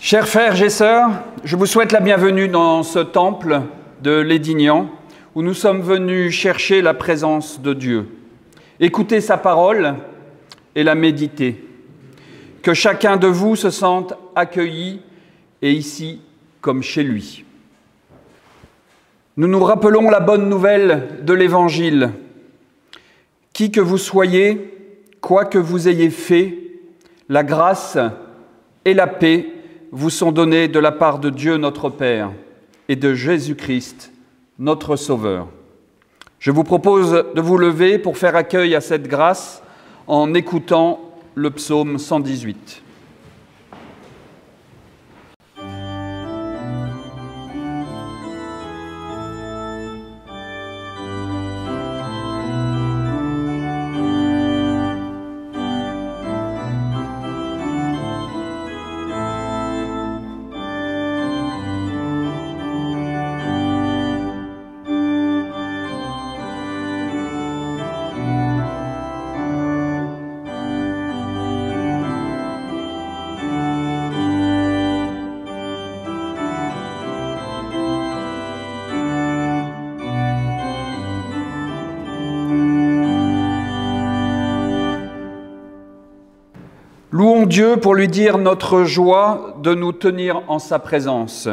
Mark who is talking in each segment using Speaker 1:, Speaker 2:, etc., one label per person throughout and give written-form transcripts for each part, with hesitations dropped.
Speaker 1: Chers frères et sœurs, je vous souhaite la bienvenue dans ce temple de Lédignan où nous sommes venus chercher la présence de Dieu, écouter sa parole et la méditer. Que chacun de vous se sente accueilli et ici comme chez lui. Nous nous rappelons la bonne nouvelle de l'Évangile. Qui que vous soyez, quoi que vous ayez fait, la grâce et la paix vous sont donnés de la part de Dieu notre Père et de Jésus-Christ, notre Sauveur. Je vous propose de vous lever pour faire accueil à cette grâce en écoutant le psaume 118. Louons Dieu pour lui dire notre joie de nous tenir en sa présence.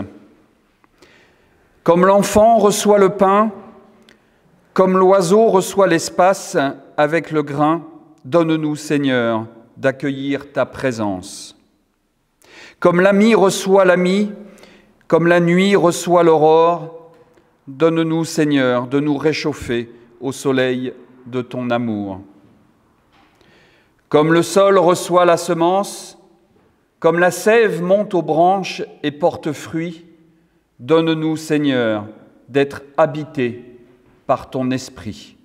Speaker 1: Comme l'enfant reçoit le pain, comme l'oiseau reçoit l'espace avec le grain, donne-nous, Seigneur, d'accueillir ta présence. Comme l'ami reçoit l'ami, comme la nuit reçoit l'aurore, donne-nous, Seigneur, de nous réchauffer au soleil de ton amour. Comme le sol reçoit la semence, comme la sève monte aux branches et porte fruit, donne-nous, Seigneur, d'être habités par ton esprit.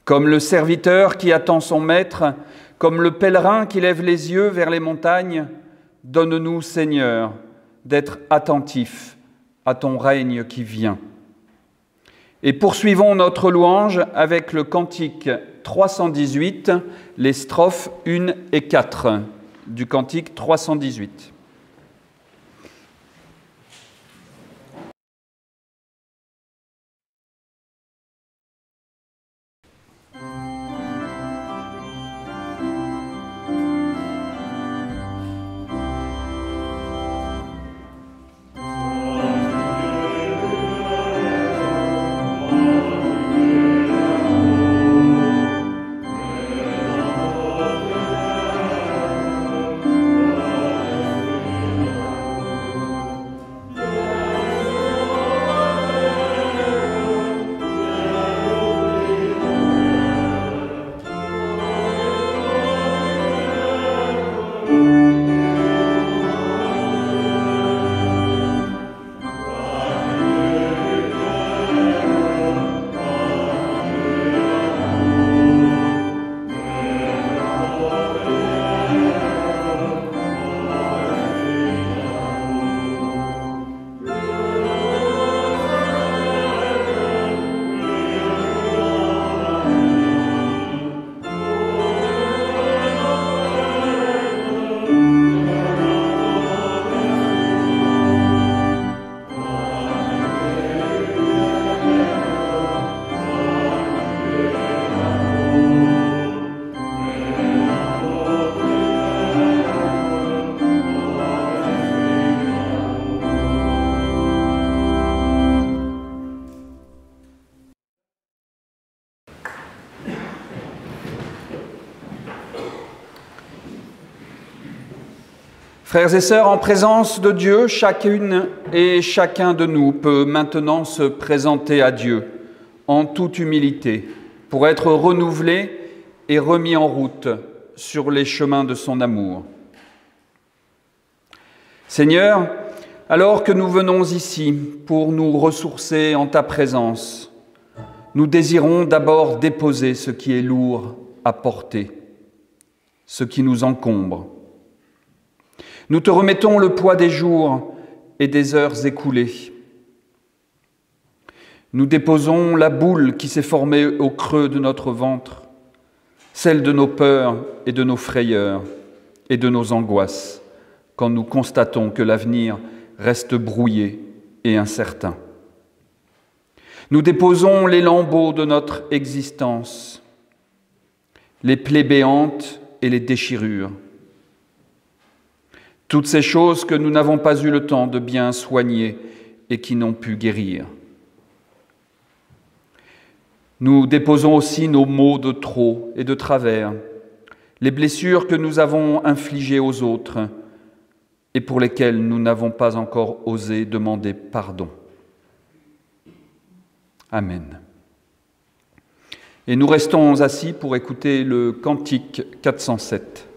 Speaker 1: Comme le serviteur qui attend son maître, comme le pèlerin qui lève les yeux vers les montagnes, donne-nous, Seigneur, d'être attentifs à ton règne qui vient. Et poursuivons notre louange avec le cantique 318, les strophes 1 et 4 du cantique 318. Frères et sœurs, en présence de Dieu, chacune et chacun de nous peut maintenant se présenter à Dieu en toute humilité pour être renouvelé et remis en route sur les chemins de son amour. Seigneur, alors que nous venons ici pour nous ressourcer en ta présence, nous désirons d'abord déposer ce qui est lourd à porter, ce qui nous encombre. Nous te remettons le poids des jours et des heures écoulées. Nous déposons la boule qui s'est formée au creux de notre ventre, celle de nos peurs et de nos frayeurs et de nos angoisses, quand nous constatons que l'avenir reste brouillé et incertain. Nous déposons les lambeaux de notre existence, les plaies béantes et les déchirures, toutes ces choses que nous n'avons pas eu le temps de bien soigner et qui n'ont pu guérir. Nous déposons aussi nos maux de trop et de travers, les blessures que nous avons infligées aux autres et pour lesquelles nous n'avons pas encore osé demander pardon. Amen. Et nous restons assis pour écouter le cantique 407.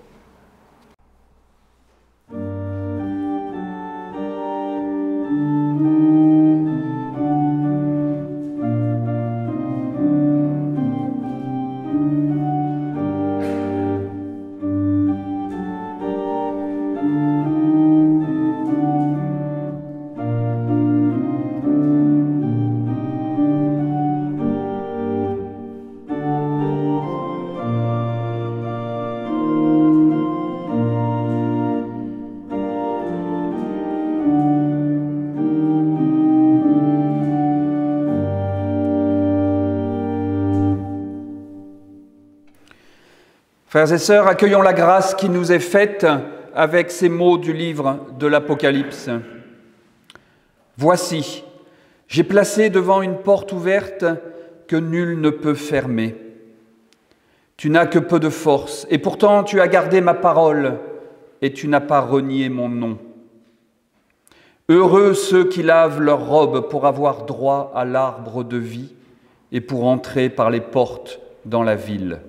Speaker 1: Frères et sœurs, accueillons la grâce qui nous est faite avec ces mots du livre de l'Apocalypse. « Voici, j'ai placé devant une porte ouverte que nul ne peut fermer. Tu n'as que peu de force, et pourtant tu as gardé ma parole, et tu n'as pas renié mon nom. Heureux ceux qui lavent leurs robes pour avoir droit à l'arbre de vie et pour entrer par les portes dans la ville.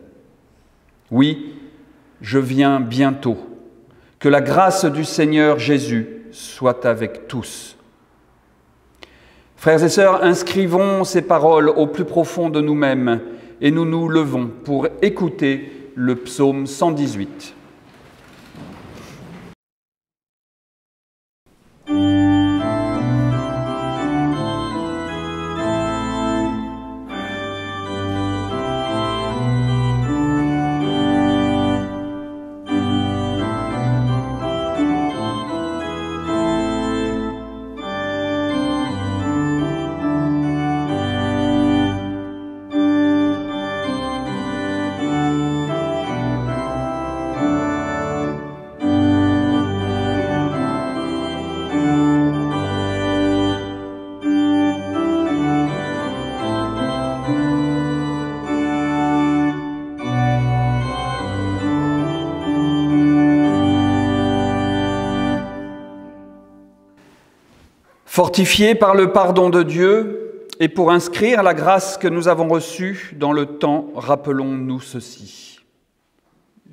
Speaker 1: Oui, je viens bientôt. Que la grâce du Seigneur Jésus soit avec tous. » Frères et sœurs, inscrivons ces paroles au plus profond de nous-mêmes et nous nous levons pour écouter le psaume 118. Fortifiés par le pardon de Dieu et pour inscrire la grâce que nous avons reçue dans le temps, rappelons-nous ceci.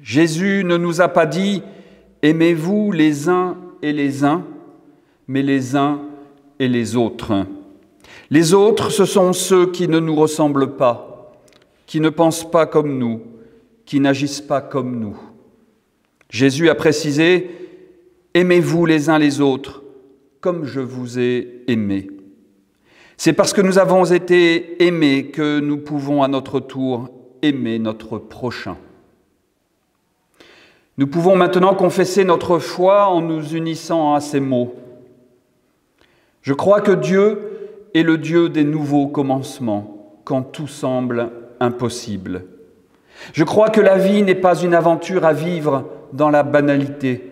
Speaker 1: Jésus ne nous a pas dit « Aimez-vous les uns et les uns », mais les uns et les autres. Les autres, ce sont ceux qui ne nous ressemblent pas, qui ne pensent pas comme nous, qui n'agissent pas comme nous. Jésus a précisé « Aimez-vous les uns les autres », comme je vous ai aimé. C'est parce que nous avons été aimés que nous pouvons à notre tour aimer notre prochain. Nous pouvons maintenant confesser notre foi en nous unissant à ces mots. Je crois que Dieu est le Dieu des nouveaux commencements, quand tout semble impossible. Je crois que la vie n'est pas une aventure à vivre dans la banalité.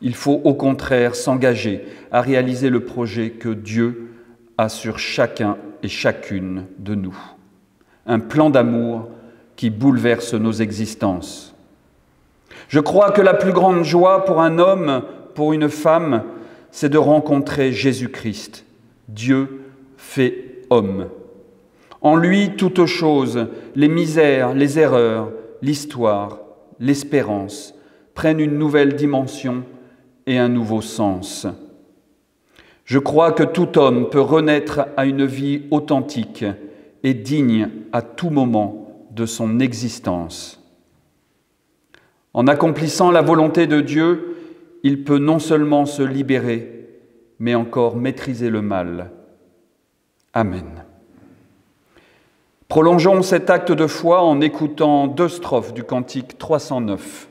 Speaker 1: Il faut au contraire s'engager à réaliser le projet que Dieu a sur chacun et chacune de nous. Un plan d'amour qui bouleverse nos existences. Je crois que la plus grande joie pour un homme, pour une femme, c'est de rencontrer Jésus-Christ, Dieu fait homme. En lui, toutes choses, les misères, les erreurs, l'histoire, l'espérance, prennent une nouvelle dimension et un nouveau sens. Je crois que tout homme peut renaître à une vie authentique et digne à tout moment de son existence. En accomplissant la volonté de Dieu, il peut non seulement se libérer, mais encore maîtriser le mal. Amen. Prolongeons cet acte de foi en écoutant 2 strophes du cantique 309.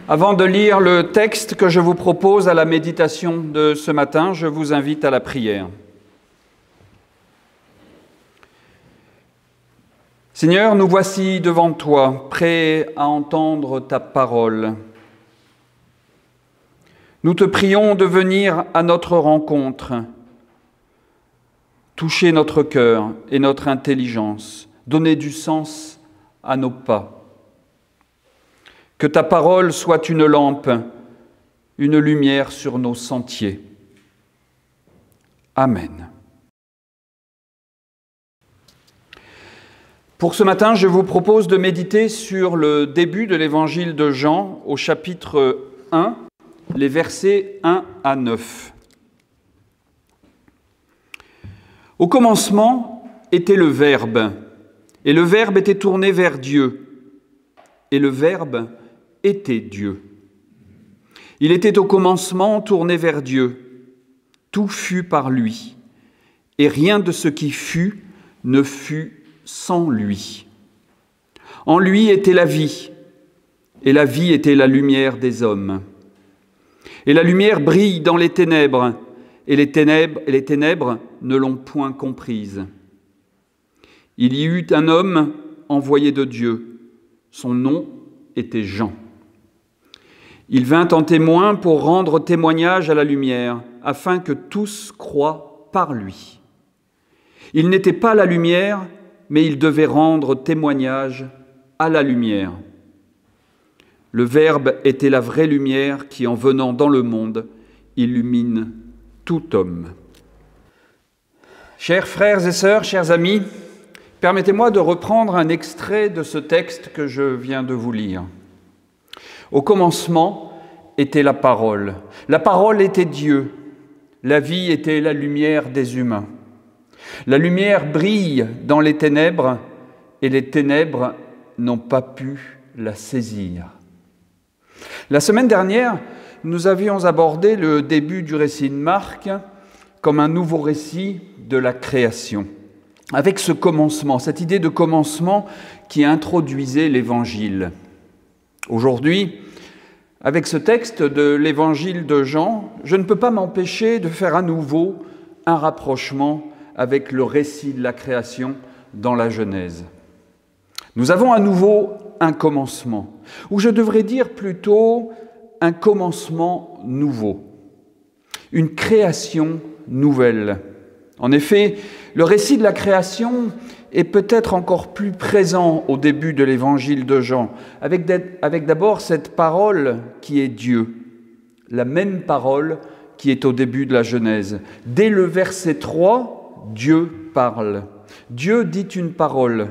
Speaker 1: Avant de lire le texte que je vous propose à la méditation de ce matin, je vous invite à la prière. Seigneur, nous voici devant toi, prêts à entendre ta parole. Nous te prions de venir à notre rencontre, toucher notre cœur et notre intelligence, donner du sens à nos pas. Que ta parole soit une lampe, une lumière sur nos sentiers. Amen. Pour ce matin, je vous propose de méditer sur le début de l'évangile de Jean au chapitre 1, les versets 1 à 9. Au commencement était le Verbe, et le Verbe était tourné vers Dieu, et le Verbe était Dieu. Il était au commencement tourné vers Dieu. Tout fut par lui, et rien de ce qui fut ne fut sans lui. En lui était la vie, et la vie était la lumière des hommes. Et la lumière brille dans les ténèbres, et les ténèbres ne l'ont point comprise. Il y eut un homme envoyé de Dieu. Son nom était Jean. Il vint en témoin pour rendre témoignage à la lumière, afin que tous croient par lui. Il n'était pas la lumière, mais il devait rendre témoignage à la lumière. Le Verbe était la vraie lumière qui, en venant dans le monde, illumine tout homme. Chers frères et sœurs, chers amis, permettez-moi de reprendre un extrait de ce texte que je viens de vous lire. Au commencement était la parole. La parole était Dieu. La vie était la lumière des humains. La lumière brille dans les ténèbres et les ténèbres n'ont pas pu la saisir. La semaine dernière, nous avions abordé le début du récit de Marc comme un nouveau récit de la création. Avec ce commencement, cette idée de commencement qui introduisait l'Évangile. Aujourd'hui, avec ce texte de l'Évangile de Jean, je ne peux pas m'empêcher de faire à nouveau un rapprochement avec le récit de la création dans la Genèse. Nous avons à nouveau un commencement, ou je devrais dire plutôt un commencement nouveau. une création nouvelle. En effet, le récit de la création est peut-être encore plus présent au début de l'évangile de Jean, avec d'abord cette parole qui est Dieu, la même parole qui est au début de la Genèse. Dès le verset 3, Dieu parle. Dieu dit une parole,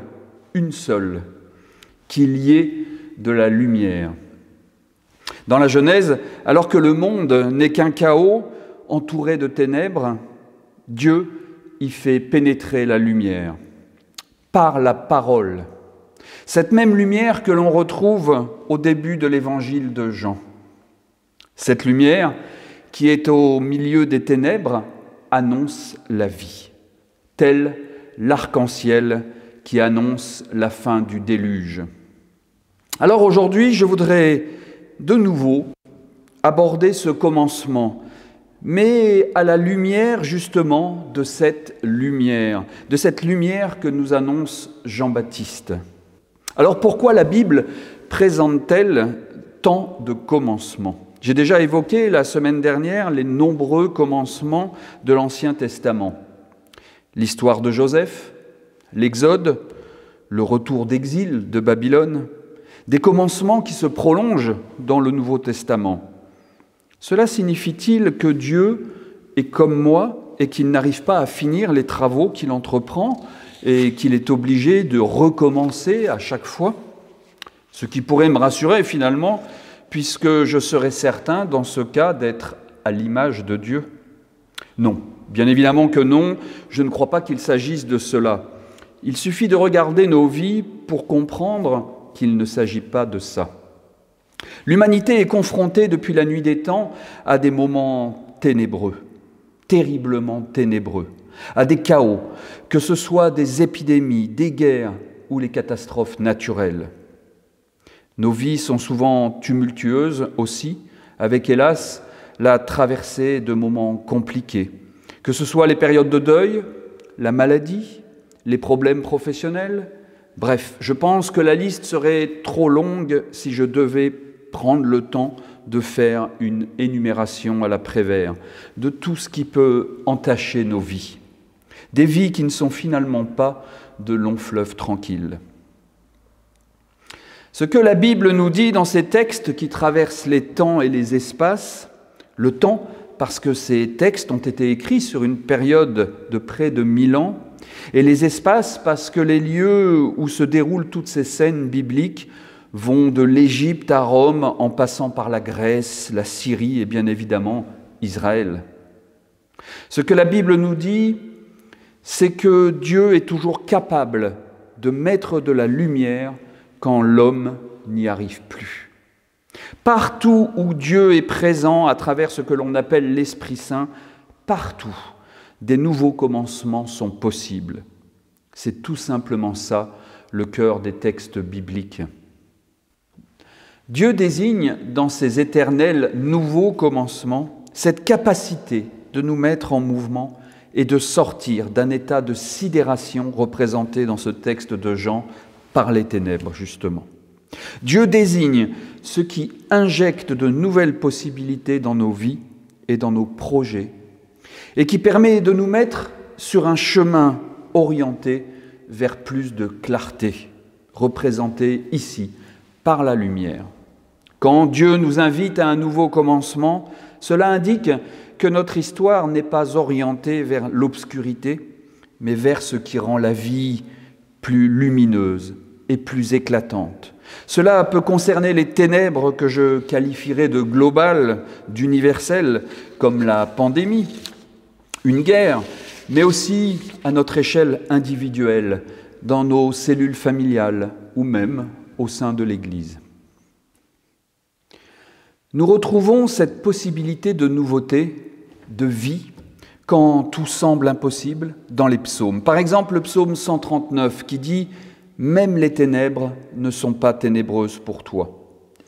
Speaker 1: une seule, qu'il y ait de la lumière. Dans la Genèse, alors que le monde n'est qu'un chaos entouré de ténèbres, Dieu y fait pénétrer la lumière par la parole. Cette même lumière que l'on retrouve au début de l'évangile de Jean. Cette lumière qui est au milieu des ténèbres annonce la vie, tel l'arc-en-ciel qui annonce la fin du déluge. Alors aujourd'hui, je voudrais de nouveau aborder ce commencement, mais à la lumière justement de cette lumière que nous annonce Jean-Baptiste. Alors pourquoi la Bible présente-t-elle tant de commencements ? J'ai déjà évoqué la semaine dernière les nombreux commencements de l'Ancien Testament. L'histoire de Joseph, l'Exode, le retour d'exil de Babylone, des commencements qui se prolongent dans le Nouveau Testament. Cela signifie-t-il que Dieu est comme moi et qu'il n'arrive pas à finir les travaux qu'il entreprend et qu'il est obligé de recommencer à chaque fois? Ce qui pourrait me rassurer finalement, puisque je serais certain dans ce cas d'être à l'image de Dieu. Non, bien évidemment que non, je ne crois pas qu'il s'agisse de cela. Il suffit de regarder nos vies pour comprendre qu'il ne s'agit pas de ça. L'humanité est confrontée depuis la nuit des temps à des moments ténébreux, terriblement ténébreux, à des chaos, que ce soit des épidémies, des guerres ou les catastrophes naturelles. Nos vies sont souvent tumultueuses aussi, avec hélas la traversée de moments compliqués, que ce soit les périodes de deuil, la maladie, les problèmes professionnels. Bref, je pense que la liste serait trop longue si je devais prendre le temps de faire une énumération à la Prévert de tout ce qui peut entacher nos vies. Des vies qui ne sont finalement pas de longs fleuves tranquilles. Ce que la Bible nous dit dans ces textes qui traversent les temps et les espaces, le temps parce que ces textes ont été écrits sur une période de près de 1000 ans, et les espaces parce que les lieux où se déroulent toutes ces scènes bibliques vont de l'Égypte à Rome en passant par la Grèce, la Syrie et bien évidemment Israël. Ce que la Bible nous dit, c'est que Dieu est toujours capable de mettre de la lumière quand l'homme n'y arrive plus. Partout où Dieu est présent à travers ce que l'on appelle l'Esprit Saint, partout, des nouveaux commencements sont possibles. C'est tout simplement ça, le cœur des textes bibliques. Dieu désigne dans ces éternels nouveaux commencements cette capacité de nous mettre en mouvement et de sortir d'un état de sidération représenté dans ce texte de Jean par les ténèbres, justement. Dieu désigne ce qui injecte de nouvelles possibilités dans nos vies et dans nos projets et qui permet de nous mettre sur un chemin orienté vers plus de clarté, représenté ici par la lumière. Quand Dieu nous invite à un nouveau commencement, cela indique que notre histoire n'est pas orientée vers l'obscurité, mais vers ce qui rend la vie plus lumineuse et plus éclatante. Cela peut concerner les ténèbres que je qualifierais de globales, d'universelles, comme la pandémie, une guerre, mais aussi à notre échelle individuelle, dans nos cellules familiales ou même au sein de l'Église. Nous retrouvons cette possibilité de nouveauté, de vie, quand tout semble impossible dans les psaumes. Par exemple, le psaume 139 qui dit « Même les ténèbres ne sont pas ténébreuses pour toi.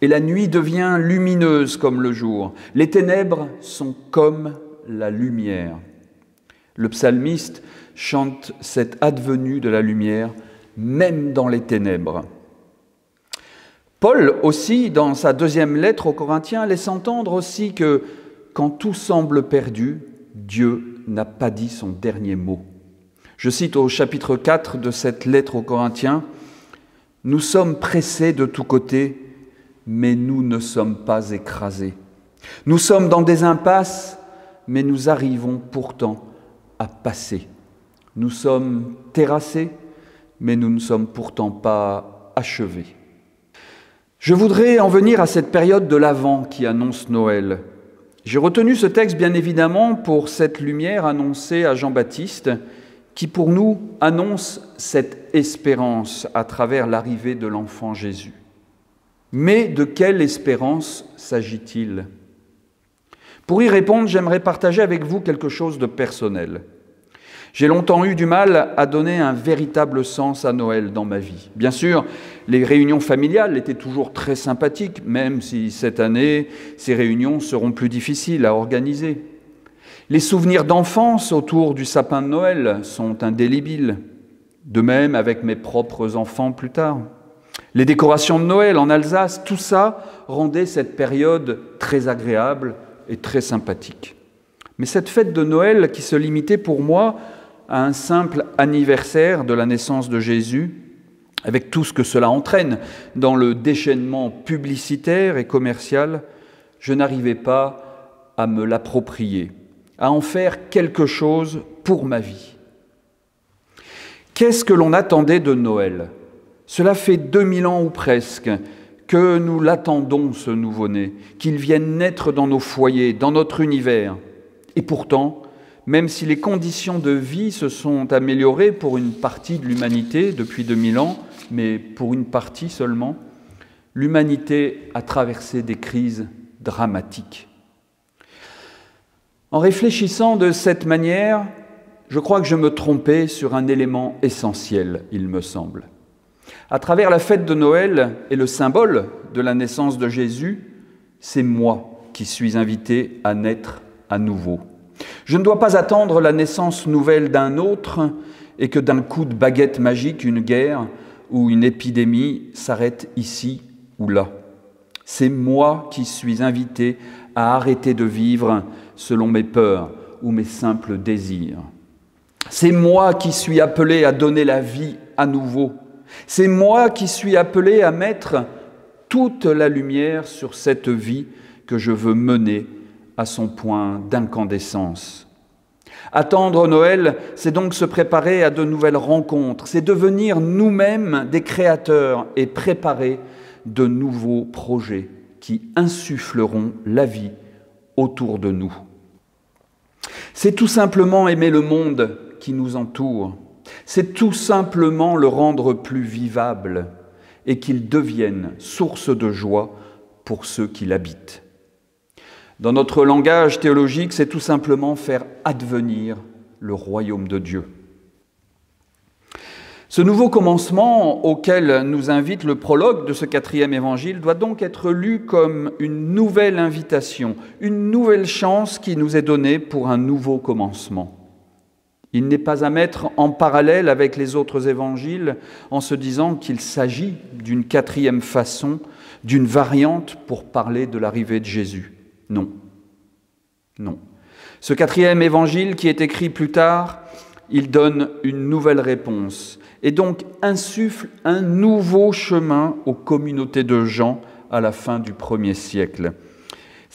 Speaker 1: Et la nuit devient lumineuse comme le jour. Les ténèbres sont comme la lumière. » Le psalmiste chante cette advenue de la lumière, même dans les ténèbres. Paul aussi, dans sa deuxième lettre aux Corinthiens, laisse entendre aussi que quand tout semble perdu, Dieu n'a pas dit son dernier mot. Je cite au chapitre 4 de cette lettre aux Corinthiens, « Nous sommes pressés de tous côtés, mais nous ne sommes pas écrasés. Nous sommes dans des impasses, mais nous arrivons pourtant à passer. Nous sommes terrassés, mais nous ne sommes pourtant pas achevés. » Je voudrais en venir à cette période de l'Avent qui annonce Noël. J'ai retenu ce texte bien évidemment pour cette lumière annoncée à Jean-Baptiste, qui pour nous annonce cette espérance à travers l'arrivée de l'enfant Jésus. Mais de quelle espérance s'agit-il ? Pour y répondre, j'aimerais partager avec vous quelque chose de personnel. J'ai longtemps eu du mal à donner un véritable sens à Noël dans ma vie. Bien sûr, les réunions familiales étaient toujours très sympathiques, même si cette année, ces réunions seront plus difficiles à organiser. Les souvenirs d'enfance autour du sapin de Noël sont indélébiles, de même avec mes propres enfants plus tard. Les décorations de Noël en Alsace, tout ça rendait cette période très agréable et très sympathique. Mais cette fête de Noël qui se limitait pour moi à un simple anniversaire de la naissance de Jésus, avec tout ce que cela entraîne dans le déchaînement publicitaire et commercial, je n'arrivais pas à me l'approprier, à en faire quelque chose pour ma vie. Qu'est-ce que l'on attendait de Noël ? Cela fait 2000 ans ou presque que nous l'attendons, ce nouveau-né, qu'il vienne naître dans nos foyers, dans notre univers. Et pourtant, même si les conditions de vie se sont améliorées pour une partie de l'humanité depuis 2000 ans, mais pour une partie seulement, l'humanité a traversé des crises dramatiques. En réfléchissant de cette manière, je crois que je me trompais sur un élément essentiel, il me semble. À travers la fête de Noël et le symbole de la naissance de Jésus, c'est moi qui suis invité à naître à nouveau. Je ne dois pas attendre la naissance nouvelle d'un autre et que d'un coup de baguette magique, une guerre ou une épidémie s'arrête ici ou là. C'est moi qui suis invité à arrêter de vivre selon mes peurs ou mes simples désirs. C'est moi qui suis appelé à donner la vie à nouveau. C'est moi qui suis appelé à mettre toute la lumière sur cette vie que je veux mener à son point d'incandescence. Attendre Noël, c'est donc se préparer à de nouvelles rencontres, c'est devenir nous-mêmes des créateurs et préparer de nouveaux projets qui insuffleront la vie autour de nous. C'est tout simplement aimer le monde qui nous entoure, c'est tout simplement le rendre plus vivable et qu'il devienne source de joie pour ceux qui l'habitent. Dans notre langage théologique, c'est tout simplement faire advenir le royaume de Dieu. Ce nouveau commencement auquel nous invite le prologue de ce 4e évangile doit donc être lu comme une nouvelle invitation, une nouvelle chance qui nous est donnée pour un nouveau commencement. Il n'est pas à mettre en parallèle avec les autres évangiles en se disant qu'il s'agit d'une 4e façon, d'une variante pour parler de l'arrivée de Jésus. Non, non. Ce 4e évangile qui est écrit plus tard, il donne une nouvelle réponse et donc insuffle un nouveau chemin aux communautés de gens à la fin du 1er siècle.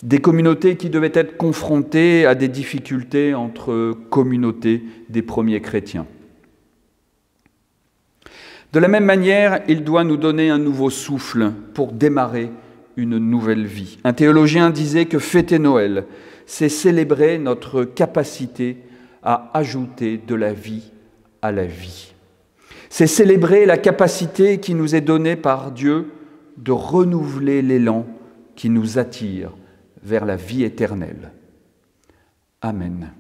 Speaker 1: Des communautés qui devaient être confrontées à des difficultés entre communautés des premiers chrétiens. De la même manière, il doit nous donner un nouveau souffle pour démarrer une nouvelle vie. Un théologien disait que fêter Noël, c'est célébrer notre capacité à ajouter de la vie à la vie. C'est célébrer la capacité qui nous est donnée par Dieu de renouveler l'élan qui nous attire vers la vie éternelle. Amen.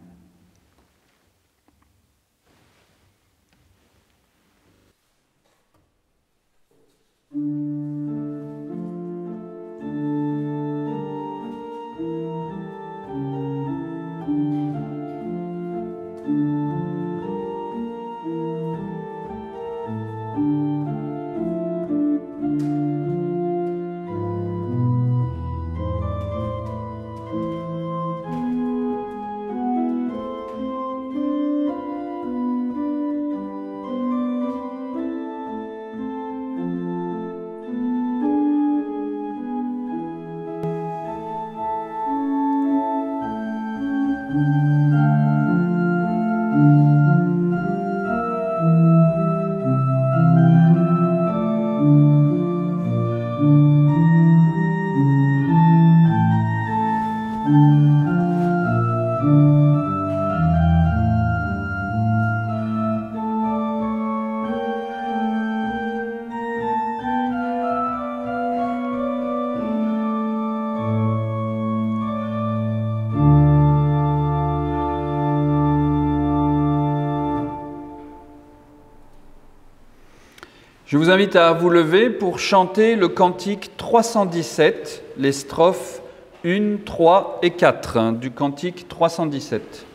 Speaker 1: Je vous invite à vous lever pour chanter le cantique 317, les strophes 1, 3 et 4 du cantique 317.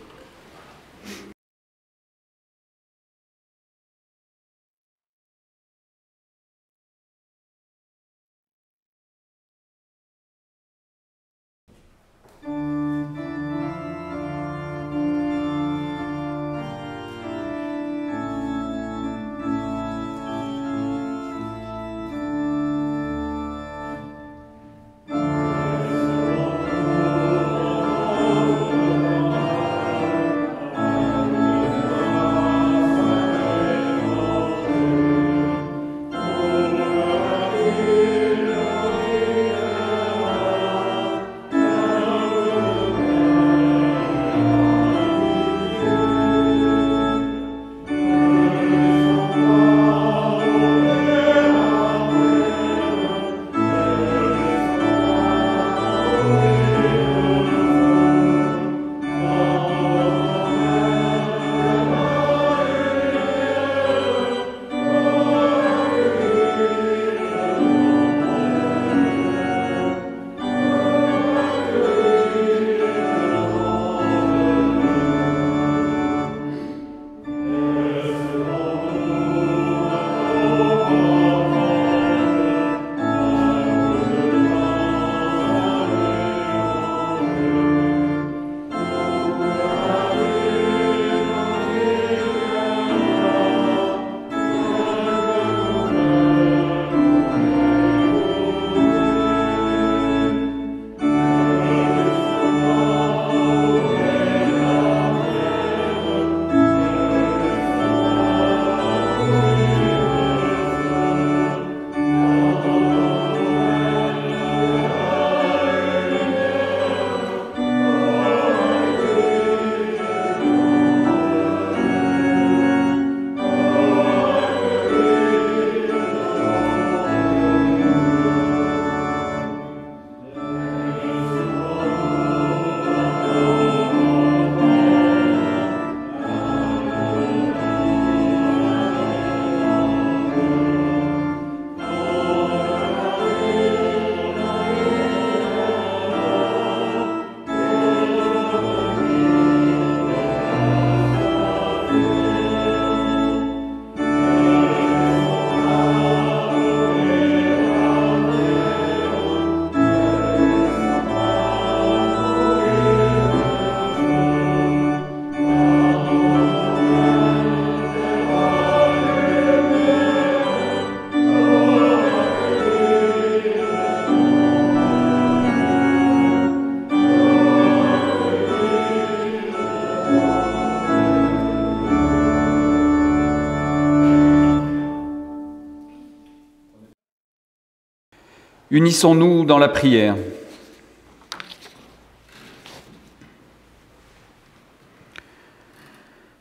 Speaker 1: Unissons-nous dans la prière.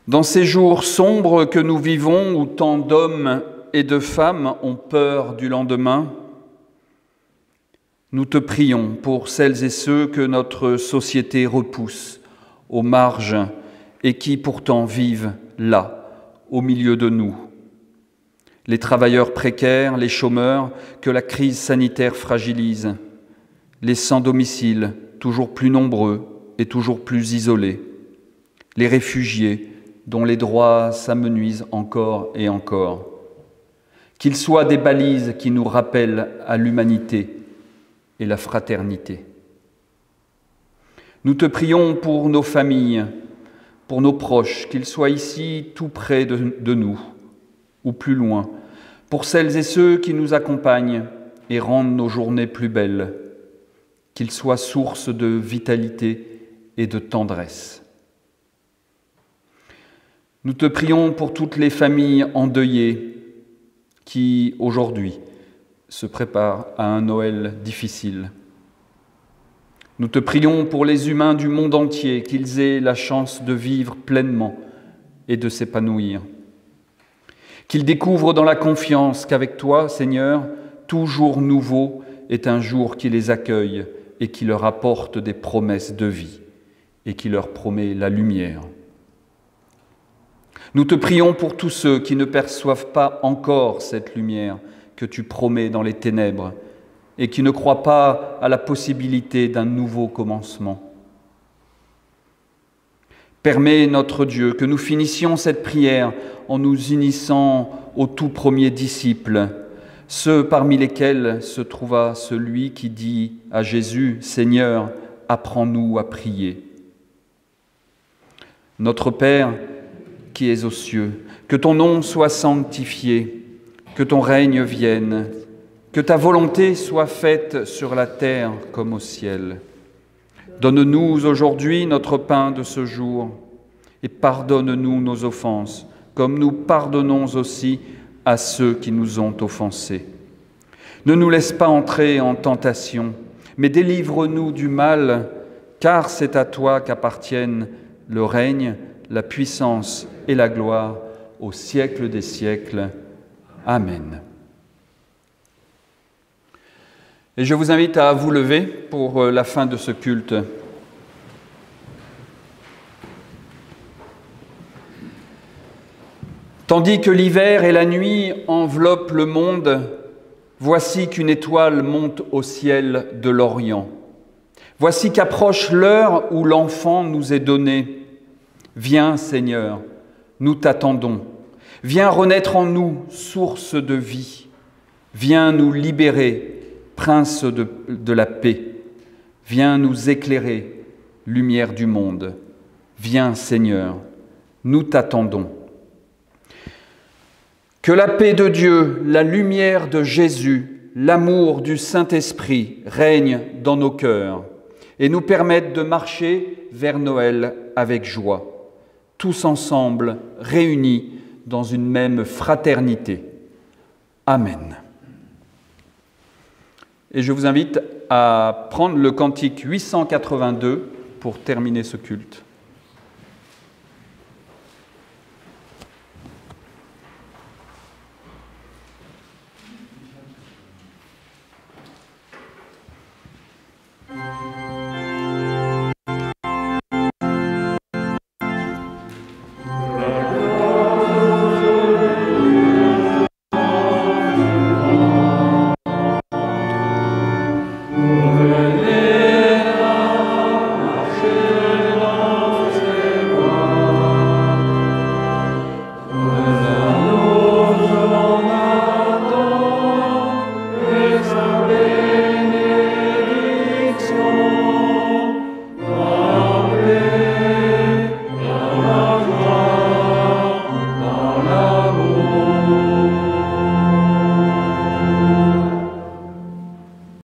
Speaker 1: Dans ces jours sombres que nous vivons, où tant d'hommes et de femmes ont peur du lendemain, nous te prions pour celles et ceux que notre société repousse aux marges et qui pourtant vivent là, au milieu de nous. Les travailleurs précaires, les chômeurs que la crise sanitaire fragilise, les sans domicile, toujours plus nombreux et toujours plus isolés, les réfugiés dont les droits s'amenuisent encore et encore. Qu'ils soient des balises qui nous rappellent à l'humanité et la fraternité. Nous te prions pour nos familles, pour nos proches, qu'ils soient ici tout près de nous, ou plus loin, pour celles et ceux qui nous accompagnent et rendent nos journées plus belles, qu'ils soient source de vitalité et de tendresse. Nous te prions pour toutes les familles endeuillées qui, aujourd'hui, se préparent à un Noël difficile. Nous te prions pour les humains du monde entier, qu'ils aient la chance de vivre pleinement et de s'épanouir. Qu'ils découvrent dans la confiance qu'avec toi, Seigneur, tout jour nouveau est un jour qui les accueille et qui leur apporte des promesses de vie et qui leur promet la lumière. Nous te prions pour tous ceux qui ne perçoivent pas encore cette lumière que tu promets dans les ténèbres et qui ne croient pas à la possibilité d'un nouveau commencement. Permets, notre Dieu, que nous finissions cette prière en nous unissant aux tout premiers disciples, ceux parmi lesquels se trouva celui qui dit à Jésus, « Seigneur, apprends-nous à prier. » Notre Père, qui es aux cieux, que ton nom soit sanctifié, que ton règne vienne, que ta volonté soit faite sur la terre comme au ciel. Donne-nous aujourd'hui notre pain de ce jour et pardonne-nous nos offenses, comme nous pardonnons aussi à ceux qui nous ont offensés. Ne nous laisse pas entrer en tentation, mais délivre-nous du mal, car c'est à toi qu'appartiennent le règne, la puissance et la gloire au siècle des siècles. Amen. Et je vous invite à vous lever pour la fin de ce culte. Tandis que l'hiver et la nuit enveloppent le monde, voici qu'une étoile monte au ciel de l'Orient. Voici qu'approche l'heure où l'enfant nous est donné. Viens, Seigneur, nous t'attendons. Viens renaître en nous, source de vie. Viens nous libérer, Prince de la paix. Viens nous éclairer, lumière du monde. Viens, Seigneur, nous t'attendons. Que la paix de Dieu, la lumière de Jésus, l'amour du Saint-Esprit règnent dans nos cœurs et nous permettent de marcher vers Noël avec joie, tous ensemble réunis dans une même fraternité. Amen. Et je vous invite à prendre le cantique 882 pour terminer ce culte.